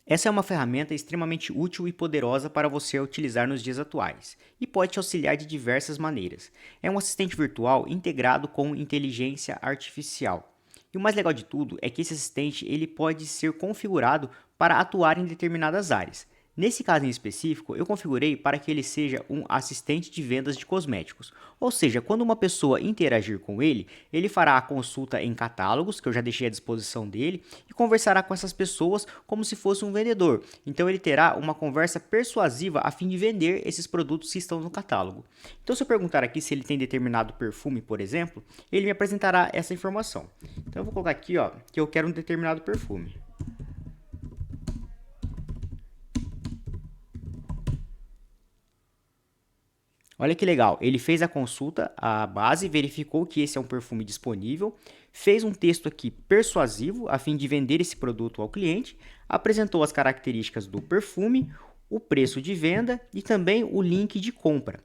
Essa é uma ferramenta extremamente útil e poderosa para você utilizar nos dias atuais e pode te auxiliar de diversas maneiras. É um assistente virtual integrado com inteligência artificial. E o mais legal de tudo é que esse assistente ele pode ser configurado para atuar em determinadas áreas. Nesse caso em específico, eu configurei para que ele seja um assistente de vendas de cosméticos. Ou seja, quando uma pessoa interagir com ele, ele fará a consulta em catálogos, que eu já deixei à disposição dele, e conversará com essas pessoas como se fosse um vendedor. Então ele terá uma conversa persuasiva a fim de vender esses produtos que estão no catálogo. Então se eu perguntar aqui se ele tem determinado perfume, por exemplo, ele me apresentará essa informação. Então eu vou colocar aqui, ó, que eu quero um determinado perfume. Olha que legal, ele fez a consulta à base, verificou que esse é um perfume disponível, fez um texto aqui persuasivo a fim de vender esse produto ao cliente, apresentou as características do perfume, o preço de venda e também o link de compra.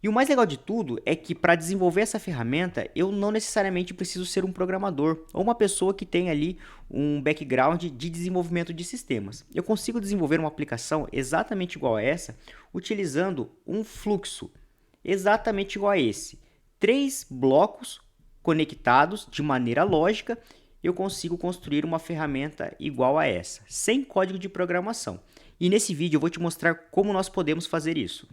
E o mais legal de tudo é que para desenvolver essa ferramenta, eu não necessariamente preciso ser um programador ou uma pessoa que tem ali um background de desenvolvimento de sistemas. Eu consigo desenvolver uma aplicação exatamente igual a essa, utilizando um fluxo exatamente igual a esse. 3 blocos conectados de maneira lógica, eu consigo construir uma ferramenta igual a essa, sem código de programação. E nesse vídeo eu vou te mostrar como nós podemos fazer isso.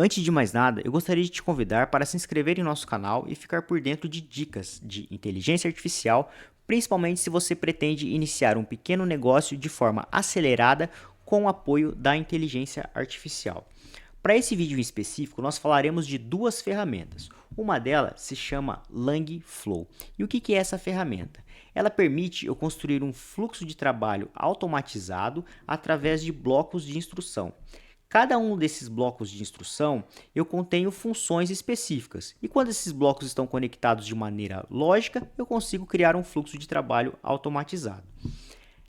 Antes de mais nada, eu gostaria de te convidar para se inscrever em nosso canal e ficar por dentro de dicas de inteligência artificial, principalmente se você pretende iniciar um pequeno negócio de forma acelerada com o apoio da inteligência artificial. Para esse vídeo em específico, nós falaremos de 2 ferramentas. Uma delas se chama Langflow. E o que é essa ferramenta? Ela permite eu construir um fluxo de trabalho automatizado através de blocos de instrução. Cada um desses blocos de instrução, eu contenho funções específicas. E quando esses blocos estão conectados de maneira lógica, eu consigo criar um fluxo de trabalho automatizado.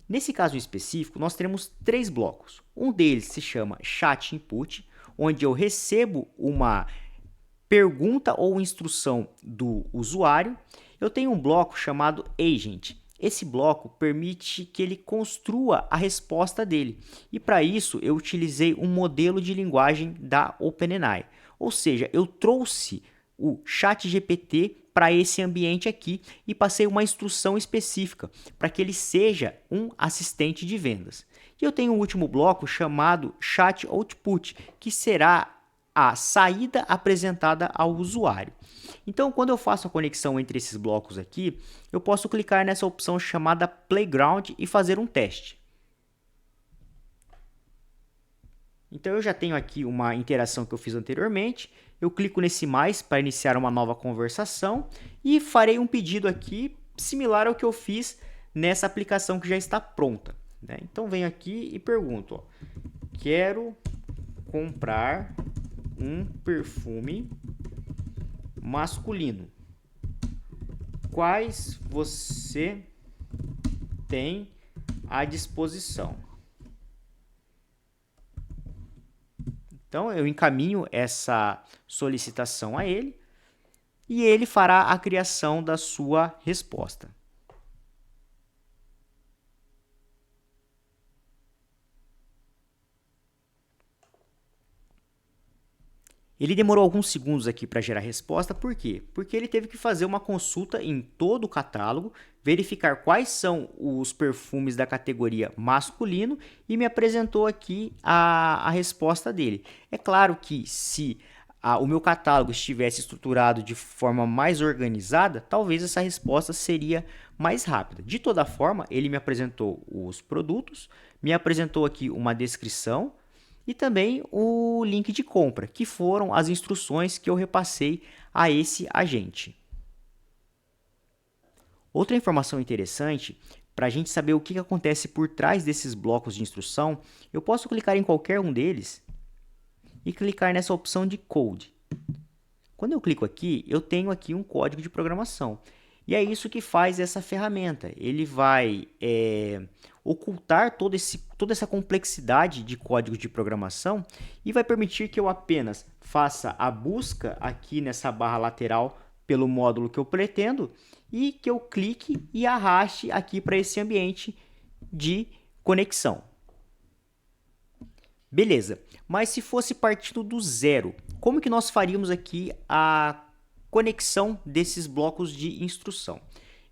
Nesse caso específico, nós teremos 3 blocos. Um deles se chama Chat Input, onde eu recebo uma pergunta ou instrução do usuário. Eu tenho um bloco chamado Agent. Esse bloco permite que ele construa a resposta dele. E para isso eu utilizei um modelo de linguagem da OpenAI. Ou seja, eu trouxe o ChatGPT para esse ambiente aqui e passei uma instrução específica para que ele seja um assistente de vendas. E eu tenho um último bloco chamado Chat Output, que será a saída apresentada ao usuário. Então, quando eu faço a conexão entre esses blocos aqui, eu posso clicar nessa opção chamada Playground e fazer um teste. Então, eu já tenho aqui uma interação que eu fiz anteriormente. Eu clico nesse mais para iniciar uma nova conversação e farei um pedido aqui similar ao que eu fiz nessa aplicação que já está pronta, né? Então, venho aqui e pergunto, ó, quero comprar um perfume masculino. Quais você tem à disposição? Então eu encaminho essa solicitação a ele e ele fará a criação da sua resposta. Ele demorou alguns segundos aqui para gerar a resposta, por quê? Porque ele teve que fazer uma consulta em todo o catálogo, verificar quais são os perfumes da categoria masculino e me apresentou aqui a resposta dele. É claro que se o meu catálogo estivesse estruturado de forma mais organizada, talvez essa resposta seria mais rápida. De toda forma, ele me apresentou os produtos, me apresentou aqui uma descrição, e também o link de compra, que foram as instruções que eu repassei a esse agente. Outra informação interessante, para a gente saber o que acontece por trás desses blocos de instrução, eu posso clicar em qualquer um deles e clicar nessa opção de Code. Quando eu clico aqui, eu tenho aqui um código de programação. E é isso que faz essa ferramenta. Ele vai ocultar toda essa complexidade de código de programação e vai permitir que eu apenas faça a busca aqui nessa barra lateral pelo módulo que eu pretendo e que eu clique e arraste aqui para esse ambiente de conexão. Beleza, mas se fosse partindo do zero, como que nós faríamos aqui a conexão desses blocos de instrução?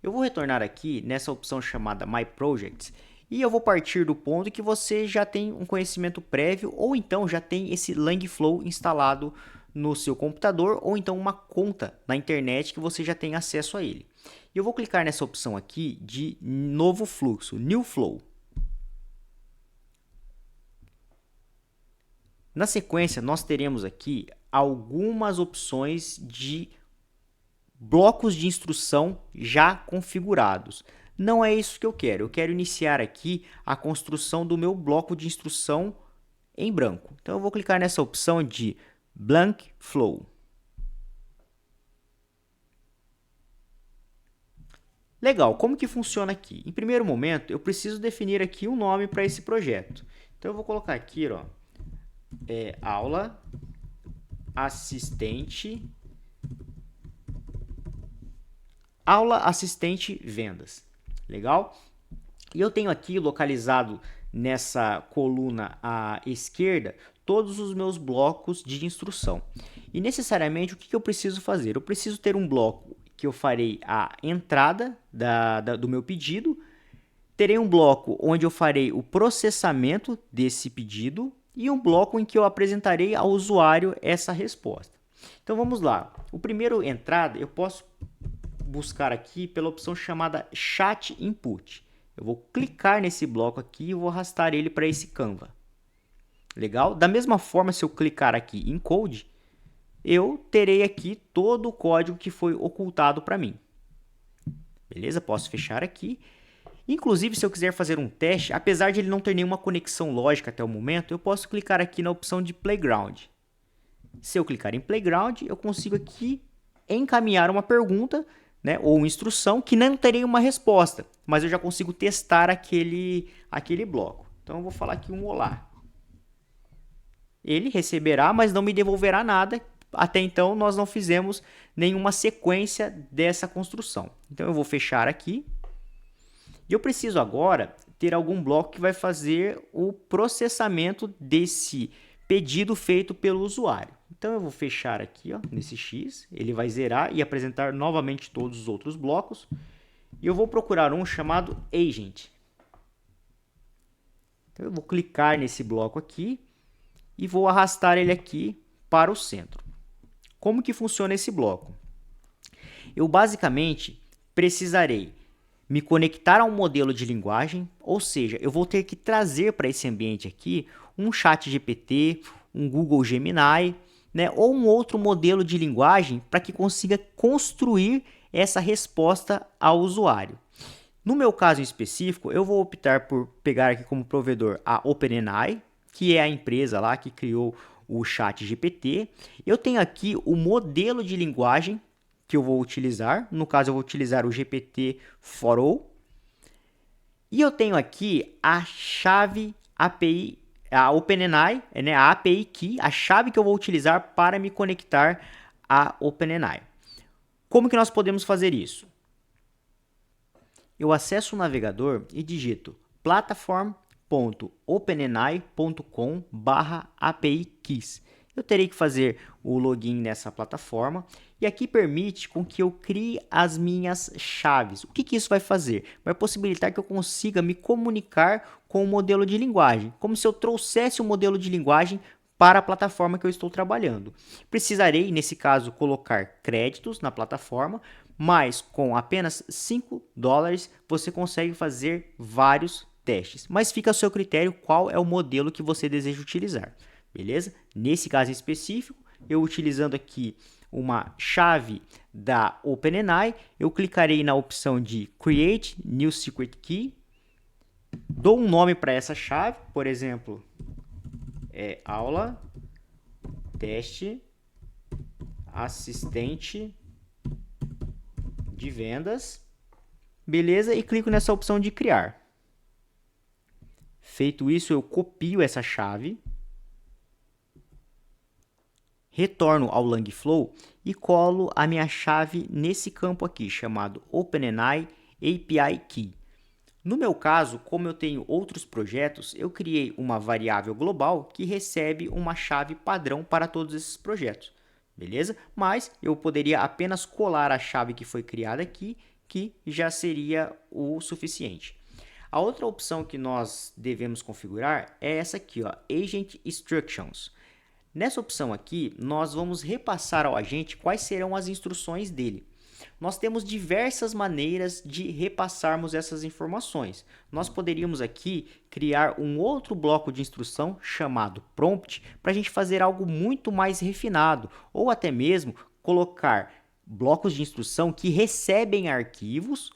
Eu vou retornar aqui nessa opção chamada My Projects e eu vou partir do ponto que você já tem um conhecimento prévio ou então já tem esse Langflow instalado no seu computador ou então uma conta na internet que você já tem acesso a ele. E eu vou clicar nessa opção aqui de novo fluxo, New Flow. Na sequência, nós teremos aqui algumas opções de blocos de instrução já configurados. Não é isso que eu quero iniciar aqui a construção do meu bloco de instrução em branco. Então eu vou clicar nessa opção de Blank Flow. Legal, como que funciona aqui? Em primeiro momento, eu preciso definir aqui um nome para esse projeto. Então eu vou colocar aqui, ó, aula assistente vendas. Legal? E eu tenho aqui localizado nessa coluna à esquerda todos os meus blocos de instrução. E necessariamente o que eu preciso fazer? Eu preciso ter um bloco que eu farei a entrada do meu pedido, terei um bloco onde eu farei o processamento desse pedido e um bloco em que eu apresentarei ao usuário essa resposta. Então vamos lá. O primeiro entrada eu posso buscar aqui pela opção chamada Chat Input. Eu vou clicar nesse bloco aqui e vou arrastar ele para esse Canva. Legal? Da mesma forma, se eu clicar aqui em Code, eu terei aqui todo o código que foi ocultado para mim. Beleza? Posso fechar aqui. Inclusive, se eu quiser fazer um teste, apesar de ele não ter nenhuma conexão lógica até o momento, eu posso clicar aqui na opção de Playground. Se eu clicar em Playground, eu consigo aqui encaminhar uma pergunta, né, ou instrução que não terei uma resposta, mas eu já consigo testar aquele bloco. Então, eu vou falar aqui um olá. Ele receberá, mas não me devolverá nada. Até então, nós não fizemos nenhuma sequência dessa construção. Então, eu vou fechar aqui. E eu preciso agora ter algum bloco que vai fazer o processamento desse pedido feito pelo usuário. Então, eu vou fechar aqui, ó, nesse X, ele vai zerar e apresentar novamente todos os outros blocos. E eu vou procurar um chamado Agent. Então, eu vou clicar nesse bloco aqui e vou arrastar ele aqui para o centro. Como que funciona esse bloco? Eu basicamente precisarei me conectar a um modelo de linguagem, ou seja, eu vou ter que trazer para esse ambiente aqui um ChatGPT, um Google Gemini, né, ou um outro modelo de linguagem para que consiga construir essa resposta ao usuário. No meu caso em específico, eu vou optar por pegar aqui como provedor a OpenAI, que é a empresa lá que criou o ChatGPT. Eu tenho aqui o modelo de linguagem que eu vou utilizar. No caso, eu vou utilizar o GPT-4o. E eu tenho aqui a chave API, a OpenAI, né, a API Key, a chave que eu vou utilizar para me conectar à OpenAI. Como que nós podemos fazer isso? Eu acesso o navegador e digito platform.openai.com/API-keys. Eu terei que fazer o login nessa plataforma e aqui permite com que eu crie as minhas chaves. O que isso vai fazer? Vai possibilitar que eu consiga me comunicar com o modelo de linguagem, como se eu trouxesse o modelo de linguagem para a plataforma que eu estou trabalhando. Precisarei, nesse caso, colocar créditos na plataforma, mas com apenas $5 você consegue fazer vários testes. Mas fica a seu critério qual é o modelo que você deseja utilizar. Beleza? Nesse caso específico, eu utilizando aqui uma chave da OpenAI, eu clicarei na opção de Create New Secret Key, dou um nome para essa chave, por exemplo, aula teste assistente de vendas, beleza? E clico nessa opção de criar. Feito isso, eu copio essa chave, retorno ao Langflow e colo a minha chave nesse campo aqui, chamado OpenAI API Key. No meu caso, como eu tenho outros projetos, eu criei uma variável global que recebe uma chave padrão para todos esses projetos, beleza? Mas eu poderia apenas colar a chave que foi criada aqui, que já seria o suficiente. A outra opção que nós devemos configurar é essa aqui, ó, Agent Instructions. Nessa opção aqui, nós vamos repassar ao agente quais serão as instruções dele. Nós temos diversas maneiras de repassarmos essas informações. Nós poderíamos aqui criar um outro bloco de instrução chamado prompt para a gente fazer algo muito mais refinado, ou até mesmo colocar blocos de instrução que recebem arquivos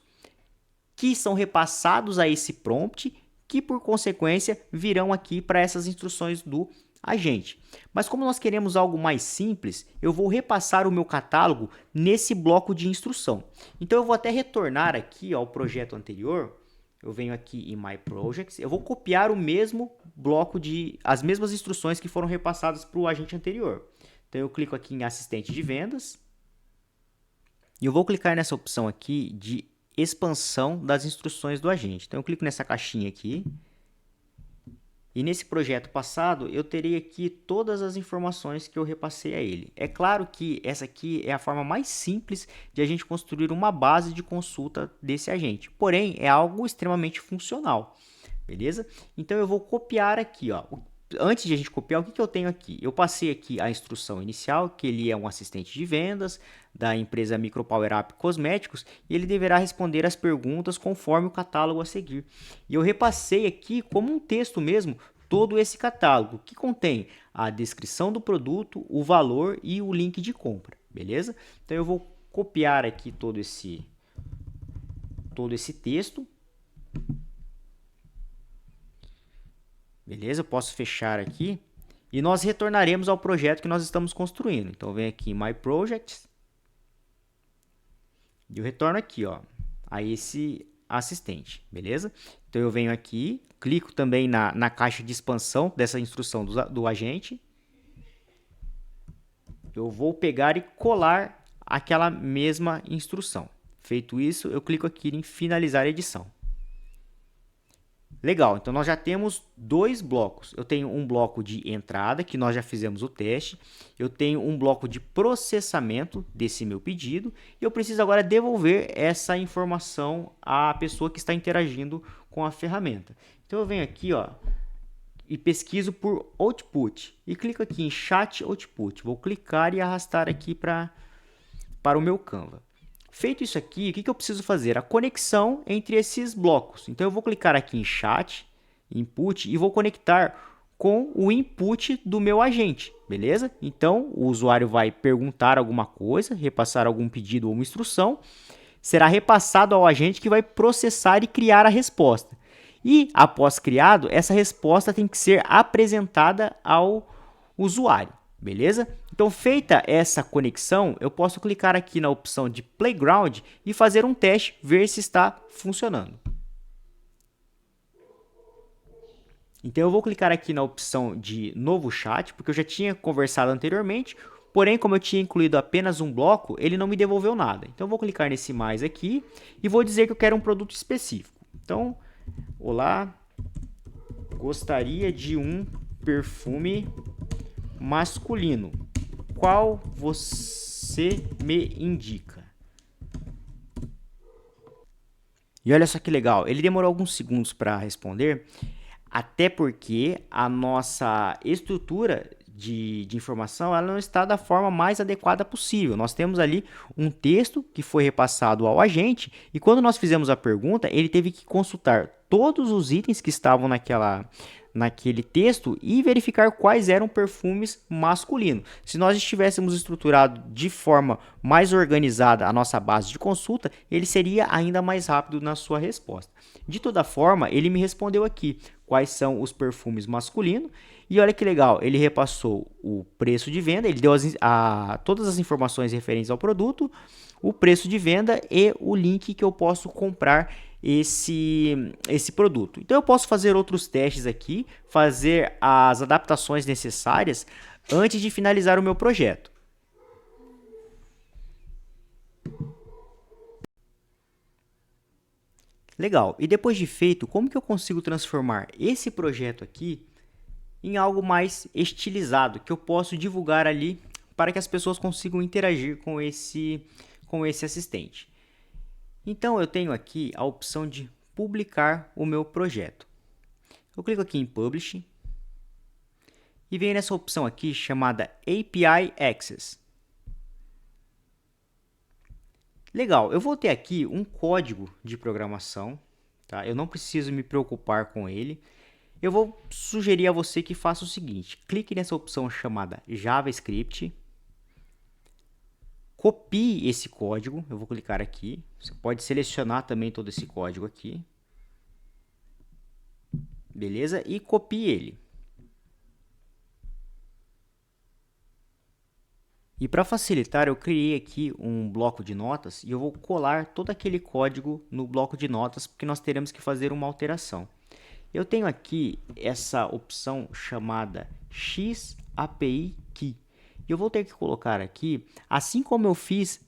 que são repassados a esse prompt, que por consequência virão aqui para essas instruções do agente. Mas como nós queremos algo mais simples, eu vou repassar o meu catálogo nesse bloco de instrução. Então eu vou até retornar aqui ao projeto anterior. Eu venho aqui em My Projects, eu vou copiar o mesmo bloco as mesmas instruções que foram repassadas para o agente anterior. Então eu clico aqui em assistente de vendas e eu vou clicar nessa opção aqui de expansão das instruções do agente. Então eu clico nessa caixinha aqui. E nesse projeto passado, eu terei aqui todas as informações que eu repassei a ele. É claro que essa aqui é a forma mais simples de a gente construir uma base de consulta desse agente. Porém, é algo extremamente funcional, beleza? Então, eu vou copiar aqui, ó. Antes de a gente copiar, o que eu tenho aqui? Eu passei aqui a instrução inicial, que ele é um assistente de vendas da empresa Micro Power Up Cosméticos, e ele deverá responder as perguntas conforme o catálogo a seguir. E eu repassei aqui como um texto mesmo todo esse catálogo, que contém a descrição do produto, o valor e o link de compra, beleza? Então eu vou copiar aqui todo esse texto. Beleza? Eu posso fechar aqui e nós retornaremos ao projeto que nós estamos construindo. Então, vem aqui em My Projects e eu retorno aqui, ó, a esse assistente, beleza? Então, eu venho aqui, clico também na caixa de expansão dessa instrução do agente. Eu vou pegar e colar aquela mesma instrução. Feito isso, eu clico aqui em finalizar a edição. Legal, então nós já temos dois blocos. Eu tenho um bloco de entrada, que nós já fizemos o teste. Eu tenho um bloco de processamento desse meu pedido. E eu preciso agora devolver essa informação à pessoa que está interagindo com a ferramenta. Então eu venho aqui, ó, e pesquiso por Output. E clico aqui em Chat Output. Vou clicar e arrastar aqui para o meu Canva. Feito isso aqui, o que eu preciso fazer? A conexão entre esses blocos. Então, eu vou clicar aqui em Chat, Input, e vou conectar com o input do meu agente, beleza? Então, o usuário vai perguntar alguma coisa, repassar algum pedido ou uma instrução, será repassado ao agente que vai processar e criar a resposta. E, após criado, essa resposta tem que ser apresentada ao usuário. Beleza? Então, feita essa conexão, eu posso clicar aqui na opção de Playground e fazer um teste, ver se está funcionando. Então, eu vou clicar aqui na opção de Novo Chat, porque eu já tinha conversado anteriormente, porém, como eu tinha incluído apenas um bloco, ele não me devolveu nada. Então, eu vou clicar nesse mais aqui e vou dizer que eu quero um produto específico. Então, olá, gostaria de um perfume masculino. Qual você me indica? E olha só que legal, ele demorou alguns segundos para responder, até porque a nossa estrutura de informação ela não está da forma mais adequada possível. Nós temos ali um texto que foi repassado ao agente e quando nós fizemos a pergunta, ele teve que consultar todos os itens que estavam naquele texto e verificar quais eram perfumes masculinos. Se nós estivéssemos estruturado de forma mais organizada a nossa base de consulta, ele seria ainda mais rápido na sua resposta. De toda forma, ele me respondeu aqui quais são os perfumes masculinos e olha que legal, ele repassou o preço de venda, ele deu todas as informações referentes ao produto, o preço de venda e o link que eu posso comprar esse produto. Então eu posso fazer outros testes aqui, fazer as adaptações necessárias antes de finalizar o meu projeto. Legal. E depois de feito, como que eu consigo transformar esse projeto aqui em algo mais estilizado, que eu posso divulgar ali para que as pessoas consigam interagir com esse assistente? Então, eu tenho aqui a opção de publicar o meu projeto. Eu clico aqui em Publish e venho nessa opção aqui chamada API Access. Legal, eu vou ter aqui um código de programação, tá? Eu não preciso me preocupar com ele. Eu vou sugerir a você que faça o seguinte: clique nessa opção chamada JavaScript, copie esse código, eu vou clicar aqui, você pode selecionar também todo esse código aqui, beleza? E copie ele. E para facilitar, eu criei aqui um bloco de notas e eu vou colar todo aquele código no bloco de notas, porque nós teremos que fazer uma alteração. Eu tenho aqui essa opção chamada XAPI Key. E eu vou ter que colocar aqui, assim como eu fiz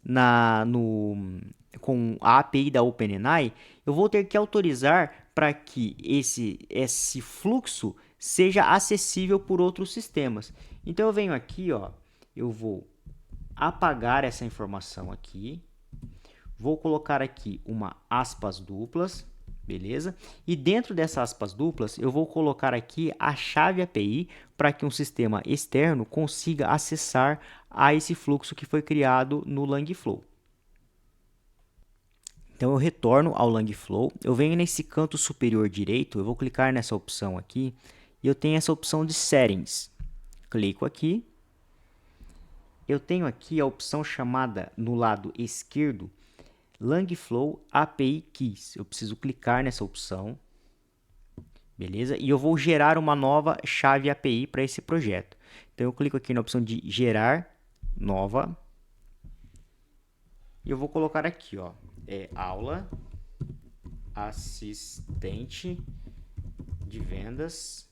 com a API da OpenAI, eu vou ter que autorizar para que esse fluxo seja acessível por outros sistemas. Então eu venho aqui, ó, eu vou apagar essa informação aqui, vou colocar aqui uma aspas duplas, beleza? E dentro dessas aspas duplas, eu vou colocar aqui a chave API para que um sistema externo consiga acessar a esse fluxo que foi criado no Langflow. Então eu retorno ao Langflow, eu venho nesse canto superior direito, eu vou clicar nessa opção aqui e eu tenho essa opção de Settings. Clico aqui. Eu tenho aqui a opção chamada no lado esquerdo Langflow API Keys. Eu preciso clicar nessa opção, beleza? E eu vou gerar uma nova chave API para esse projeto. Então eu clico aqui na opção de gerar nova e eu vou colocar aqui, ó, aula assistente de vendas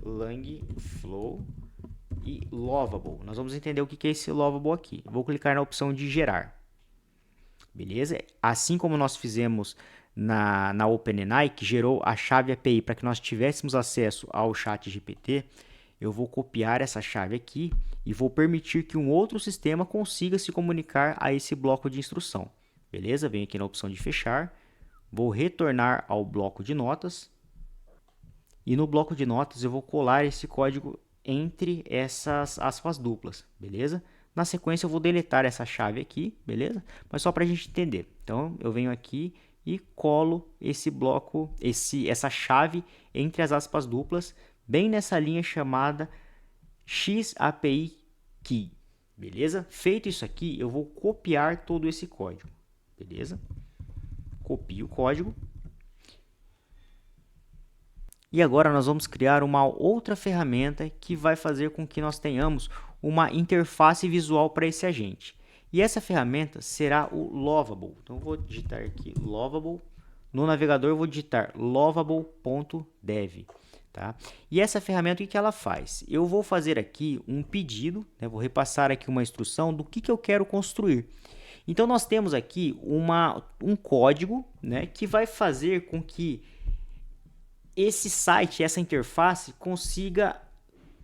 Langflow e Lovable. Nós vamos entender o que é esse Lovable aqui. Vou clicar na opção de gerar. Beleza? Assim como nós fizemos na OpenAI, que gerou a chave API para que nós tivéssemos acesso ao chat GPT, eu vou copiar essa chave aqui e vou permitir que um outro sistema consiga se comunicar a esse bloco de instrução. Beleza? Venho aqui na opção de fechar, vou retornar ao bloco de notas e no bloco de notas eu vou colar esse código entre essas aspas duplas, beleza? Na sequência eu vou deletar essa chave aqui, beleza? Mas só para a gente entender. Então eu venho aqui e colo esse bloco, essa chave entre as aspas duplas, bem nessa linha chamada XAPI Key, beleza? Feito isso aqui, eu vou copiar todo esse código, beleza? Copio o código. E agora nós vamos criar uma outra ferramenta que vai fazer com que nós tenhamos uma interface visual para esse agente. E essa ferramenta será o Lovable. Então eu vou digitar aqui Lovable. No navegador eu vou digitar lovable.dev. Tá? E essa ferramenta, o que ela faz? Eu vou fazer aqui um pedido, né? Vou repassar aqui uma instrução do que eu quero construir. Então nós temos aqui um código, né, que vai fazer com que esse site, essa interface, consiga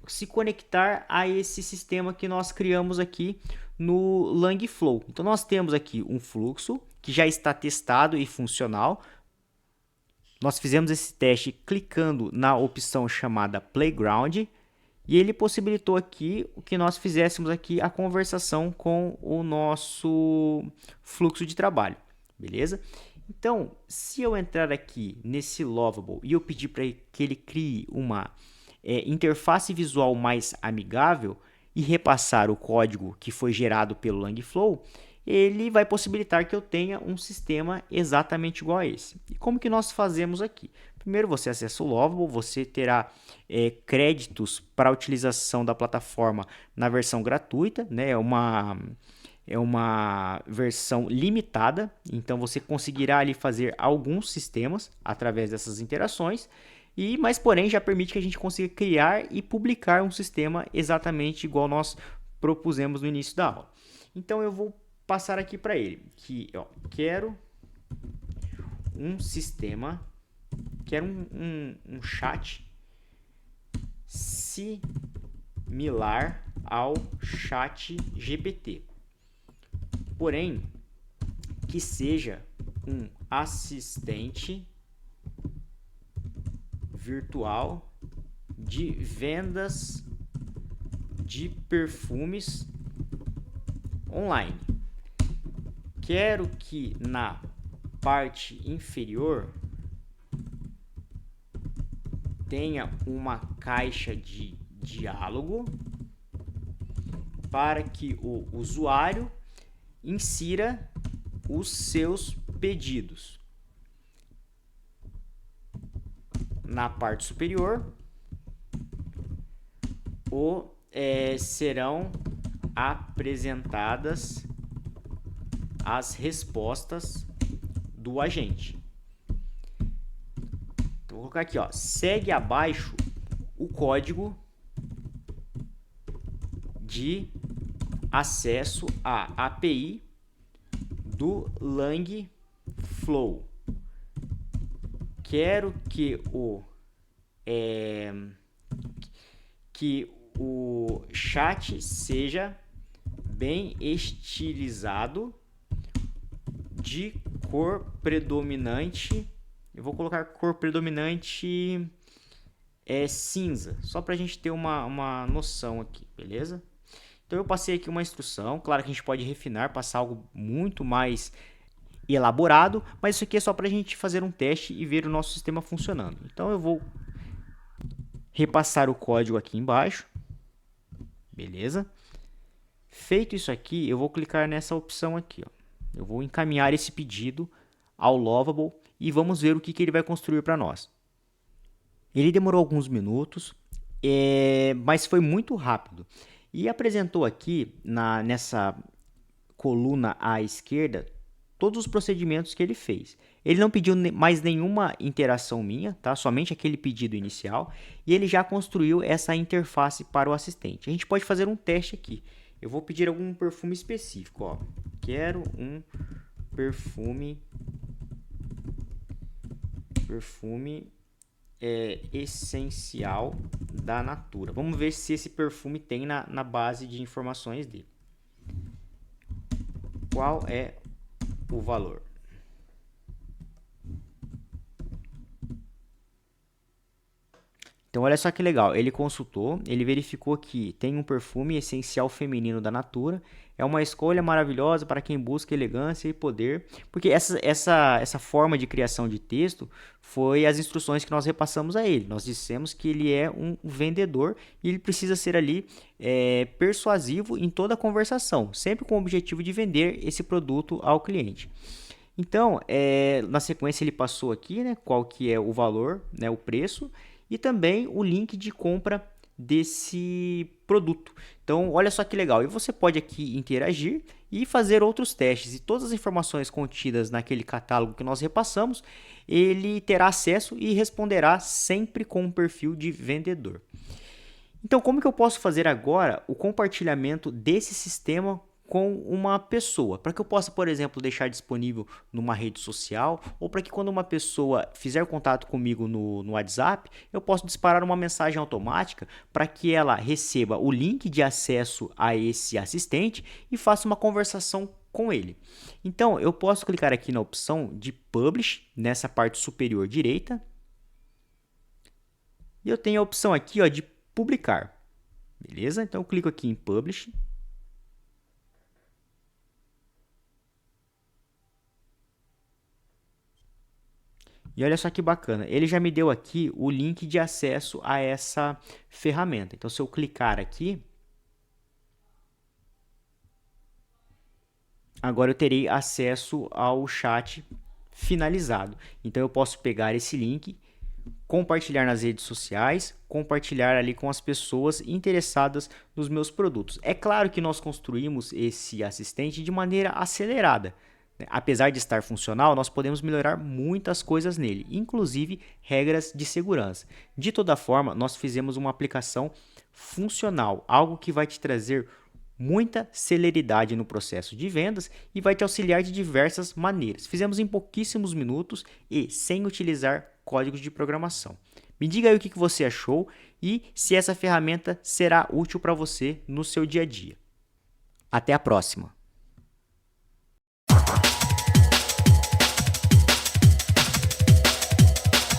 se conectar a esse sistema que nós criamos aqui no Langflow. Então nós temos aqui um fluxo que já está testado e funcional. Nós fizemos esse teste clicando na opção chamada Playground e ele possibilitou aqui o que nós fizéssemos aqui a conversação com o nosso fluxo de trabalho, beleza? Então, se eu entrar aqui nesse Lovable e eu pedir para que ele crie uma interface visual mais amigável e repassar o código que foi gerado pelo Langflow, ele vai possibilitar que eu tenha um sistema exatamente igual a esse. E como que nós fazemos aqui? Primeiro você acessa o Lovable, você terá créditos para a utilização da plataforma na versão gratuita, né? É uma versão limitada, então você conseguirá ali fazer alguns sistemas através dessas interações, mas porém já permite que a gente consiga criar e publicar um sistema exatamente igual nós propusemos no início da aula. Então eu vou passar aqui para ele que quero um sistema, quero um chat similar ao chat GPT, porém que seja um assistente virtual de vendas de perfumes online. Quero que na parte inferior tenha uma caixa de diálogo para que o usuário insira os seus pedidos. Na parte superior, serão apresentadas as respostas do agente. Então, vou colocar aqui, ó, segue abaixo o código de acesso à API do Langflow. Quero que o chat seja bem estilizado, de cor predominante. Eu vou colocar cor predominante cinza, só para a gente ter uma noção aqui, beleza? Então eu passei aqui uma instrução, claro que a gente pode refinar, passar algo muito mais elaborado, mas isso aqui é só para a gente fazer um teste e ver o nosso sistema funcionando. Então eu vou repassar o código aqui embaixo, beleza? Feito isso aqui, eu vou clicar nessa opção aqui, ó. Eu vou encaminhar esse pedido ao Lovable e vamos ver o que ele vai construir para nós. Ele demorou alguns minutos, mas foi muito rápido. E apresentou aqui, nessa coluna à esquerda, todos os procedimentos que ele fez. Ele não pediu mais nenhuma interação minha, tá? Somente aquele pedido inicial. E ele já construiu essa interface para o assistente. A gente pode fazer um teste aqui. Eu vou pedir algum perfume específico, ó. Quero um perfume essencial da Natura. Vamos ver se esse perfume tem na base de informações dele. Qual é o valor? Então, olha só que legal, ele consultou, ele verificou que tem um perfume essencial feminino da Natura, é uma escolha maravilhosa para quem busca elegância e poder, porque essa forma de criação de texto foi as instruções que nós repassamos a ele. Nós dissemos que ele é um vendedor e ele precisa ser ali persuasivo em toda a conversação, sempre com o objetivo de vender esse produto ao cliente. Então, na sequência ele passou aqui, né, qual que é o valor, né, o preço, e também o link de compra desse produto. Então, olha só que legal. E você pode aqui interagir e fazer outros testes. E todas as informações contidas naquele catálogo que nós repassamos, ele terá acesso e responderá sempre com um perfil de vendedor. Então, como que eu posso fazer agora o compartilhamento desse sistema com uma pessoa, para que eu possa, por exemplo, deixar disponível numa rede social, ou para que quando uma pessoa fizer contato comigo no WhatsApp, eu possa disparar uma mensagem automática para que ela receba o link de acesso a esse assistente e faça uma conversação com ele. Então, eu posso clicar aqui na opção de Publish, nessa parte superior direita, e eu tenho a opção aqui, ó, de publicar, beleza? Então, eu clico aqui em Publish. E olha só que bacana, ele já me deu aqui o link de acesso a essa ferramenta. Então, se eu clicar aqui, agora eu terei acesso ao chat finalizado. Então, eu posso pegar esse link, compartilhar nas redes sociais, compartilhar ali com as pessoas interessadas nos meus produtos. É claro que nós construímos esse assistente de maneira acelerada. Apesar de estar funcional, nós podemos melhorar muitas coisas nele, inclusive regras de segurança. De toda forma, nós fizemos uma aplicação funcional, algo que vai te trazer muita celeridade no processo de vendas e vai te auxiliar de diversas maneiras. Fizemos em pouquíssimos minutos e sem utilizar códigos de programação. Me diga aí o que você achou e se essa ferramenta será útil para você no seu dia a dia. Até a próxima!